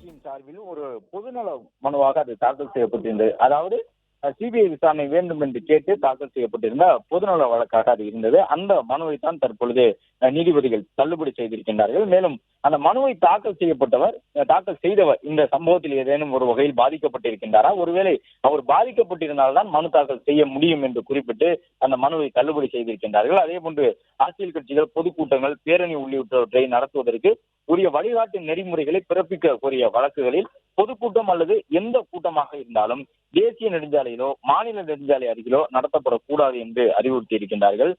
கட்சியின் சார்பில் ஒரு பொதுநல மனுவாக அது தாக்கல் செய்யப்பட்டிருந்தது. அதாவது சிபிஐ விசாரணை வேண்டும் என்று கேட்டு தாக்கல் செய்யப்பட்டிருந்த பொதுநல வழக்காக அது இருந்தது. அந்த மனுவை தான் தற்பொழுது நீதிபதிகள் தள்ளுபடி செய்திருக்கின்றார்கள். மேலும் அந்த மனுவை தாக்கல் செய்தவர் இந்த சம்பவத்தில் ஏதேனும் ஒரு வகையில் பாதிக்கப்பட்டிருக்கின்றாரா, ஒருவேளை அவர் பாதிக்கப்பட்டிருந்தால்தான் மனு தாக்கல் செய்ய முடியும் என்று குறிப்பிட்டு அந்த மனுவை தள்ளுபடி செய்திருக்கின்றார்கள். அதே போன்று அரசியல் கட்சிகள் பொதுக்கூட்டங்கள், பேரணி உள்ளிட்டவற்றை நடத்துவதற்கு உரிய வழிகாட்டு நெறிமுறைகளை பிறப்பிக்க கோரிய வழக்குகளில் பொதுக்கூட்டம் அல்லது எந்த கூட்டமாக இருந்தாலும் தேசிய நெடுஞ்சாலையிலோ மாநில நெடுஞ்சாலை அருகிலோ நடத்தப்படக்கூடாது என்று அறிவுறுத்தி இருக்கின்றார்கள்.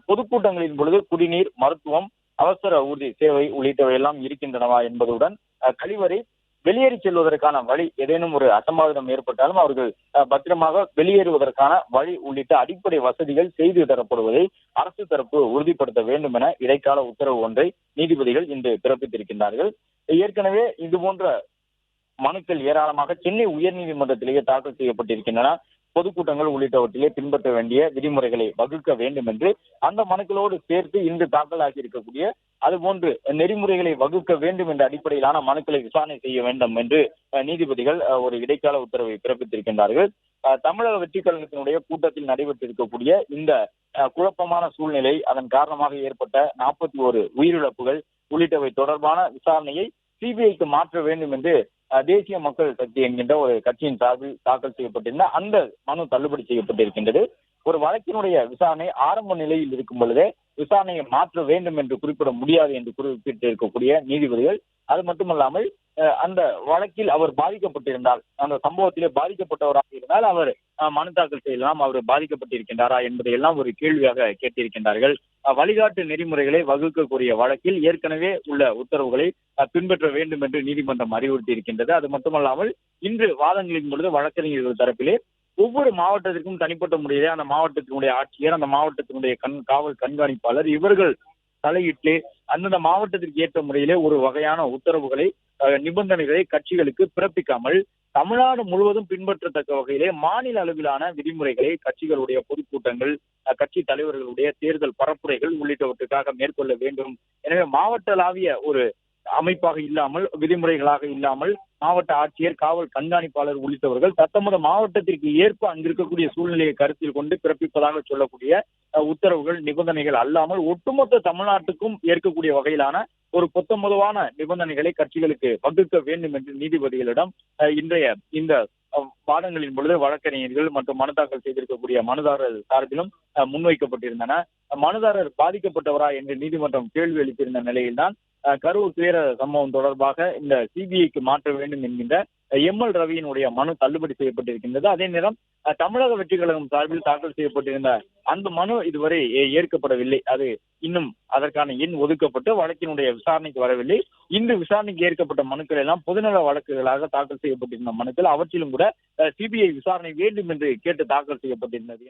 பொதுக்கூட்டங்களின் பொழுது குடிநீர், மருத்துவம், அவசர ஊர்தி சேவை உள்ளிட்டவை எல்லாம் இருக்கின்றனவா என்பதுடன் கழிவறை, வெளியேறி செல்வதற்கான வழி, ஏதேனும் ஒரு அசம்பாவிதம் ஏற்பட்டாலும் அவர்கள் பத்திரமாக வெளியேறுவதற்கான வழி உள்ளிட்ட அடிப்படை வசதிகள் செய்து தரப்படுவதை அரசு தரப்பு உறுதிப்படுத்த வேண்டும் என இடைக்கால உத்தரவு ஒன்றை நீதிபதிகள் இன்று பிறப்பித்திருக்கின்றார்கள். ஏற்கனவே இது போன்ற மனுக்கள் ஏராளமாக சென்னை உயர்நீதிமன்றத்திலேயே தாக்கல் செய்யப்பட்டிருக்கின்றன. பொதுக்கூட்டங்கள் உள்ளிட்டவற்றிலே பின்பற்ற வேண்டிய விதிமுறைகளை வகுக்க வேண்டும் என்று அந்த மனுக்களோடு சேர்த்து இன்று தாக்கலாகி இருக்கக்கூடிய அதுபோன்று நெறிமுறைகளை வகுக்க வேண்டும் என்ற அடிப்படையிலான மனுக்களை விசாரணை செய்ய வேண்டும் என்று நீதிபதிகள் ஒரு இடைக்கால உத்தரவை பிறப்பித்திருக்கின்றார்கள். தமிழக வெற்றிக் கழகத்தினுடைய கூட்டத்தில் நடைபெற்றிருக்கக்கூடிய இந்த குழப்பமான சூழ்நிலை, அதன் காரணமாக ஏற்பட்ட 41 உயிரிழப்புகள் உள்ளிட்டவை தொடர்பான விசாரணையை சிபிஐக்கு மாற்ற வேண்டும் என்று தேசிய மக்கள் சக்தி என்கின்ற ஒரு கட்சியின் சார்பில் தாக்கல் செய்யப்பட்டிருந்த அந்த மனு தள்ளுபடி செய்யப்பட்டிருக்கின்றது. ஒரு வழக்கினுடைய விசாரணை ஆரம்ப நிலையில் இருக்கும் பொழுதே விசாரணையை மாற்ற வேண்டும் என்று குறிப்பிட முடியாது என்று குறிப்பிட்டிருக்கக்கூடிய நீதிபதிகள், அது மட்டுமல்லாமல் அந்த வழக்கில் அவர் பாதிக்கப்பட்டிருந்தால், அந்த சம்பவத்திலே பாதிக்கப்பட்டவராக இருந்தால் அவர் மனு தாக்கல் செய்யலாம், அவர் பாதிக்கப்பட்டிருக்கின்றாரா என்பதை எல்லாம் ஒரு கேள்வியாக கேட்டிருக்கின்றார்கள். வழிகாட்டு நெறிமுறைகளை வகுக்கக்கூடிய வழக்கில் ஏற்கனவே உள்ள உத்தரவுகளை பின்பற்ற வேண்டும் என்று நீதிமன்றம் அறிவுறுத்தி இருக்கின்றது. அது மட்டுமல்லாமல் இன்று வாதங்களின் பொழுது வழக்கறிஞர்கள் தரப்பிலே ஒவ்வொரு மாவட்டத்திற்கும் தனிப்பட்ட முறையிலே அந்த மாவட்டத்தினுடைய ஆட்சியர், அந்த மாவட்டத்தினுடைய காவல் கண்காணிப்பாளர் இவர்கள் தலையிட்டு அந்தந்த மாவட்டத்திற்கு ஏற்ற முறையிலே ஒரு வகையான உத்தரவுகளை, நிபந்தனைகளை கட்சிகளுக்கு பிறப்பிக்காமல் தமிழ்நாடு முழுவதும் பின்பற்றத்தக்க வகையிலே மாநில அளவிலான விதிமுறைகளை கட்சிகளுடைய பொதுக்கூட்டங்கள், கட்சி தலைவர்களுடைய தேர்தல் பரப்புரைகள் உள்ளிட்டவற்றுக்காக மேற்கொள்ள வேண்டும். எனவே மாவட்டளாவிய ஒரு அமைப்பாக இல்லாமல், விதிமுறைகளாக இல்லாமல் மாவட்ட ஆட்சியர், காவல் கண்காணிப்பாளர் உள்ளிட்டவர்கள் தத்தமது மாவட்டத்திற்கு ஏற்ப அங்கிருக்கக்கூடிய சூழ்நிலையை கருத்தில் கொண்டு பிறப்பிப்பதாக சொல்லக்கூடிய உத்தரவுகள், நிபந்தனைகள் அல்லாமல் ஒட்டுமொத்த தமிழ்நாட்டுக்கும் ஏற்கக்கூடிய வகையிலான ஒரு பொத்தமொதுவான நிபந்தனைகளை கட்சிகளுக்கு வகுக்க வேண்டும் என்று நீதிபதிகளிடம் இன்றைய இந்த வாதங்களின் பொழுது வழக்கறிஞர்கள் மற்றும் மனு தாக்கல் செய்திருக்கக்கூடிய மனுதாரர் சார்பிலும் முன்வைக்கப்பட்டிருந்தன. மனுதாரர் பாதிக்கப்பட்டவரா என்று நீதிமன்றம் கேள்வி எழுப்பியிருந்த நிலையில்தான் கரூர் துயர சம்பவம் தொடர்பாக இந்த சிபிஐக்கு மாற்ற வேண்டும் என்கின்ற எம்எல் ரவியினுடைய மனு தள்ளுபடி செய்யப்பட்டிருக்கின்றது. அதே நேரம் தமிழக வெற்றி கழகம் சார்பில் தாக்கல் செய்யப்பட்டிருந்த அந்த மனு இதுவரை ஏற்கப்படவில்லை. அது இன்னும் அதற்கான எண் ஒதுக்கப்பட்டு வழக்கினுடைய விசாரணைக்கு வரவில்லை. இன்று விசாரணைக்கு ஏற்கப்பட்ட மனுக்கள் எல்லாம் பொதுநல வழக்குகளாக தாக்கல் செய்யப்பட்டிருந்த மனுக்கள். அவற்றிலும் கூட சிபிஐ விசாரணை வேண்டும் என்று கேட்டு தாக்கல் செய்யப்பட்டிருந்தது.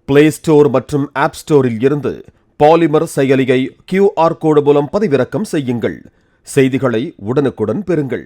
பிளே ஸ்டோர் மற்றும் ஆப் ஸ்டோரில் இருந்து பாலிமர் செயலியை QR கோடு மூலம் பதிவிறக்கம் செய்யுங்கள். செய்திகளை உடனுக்குடன் பெறுங்கள்.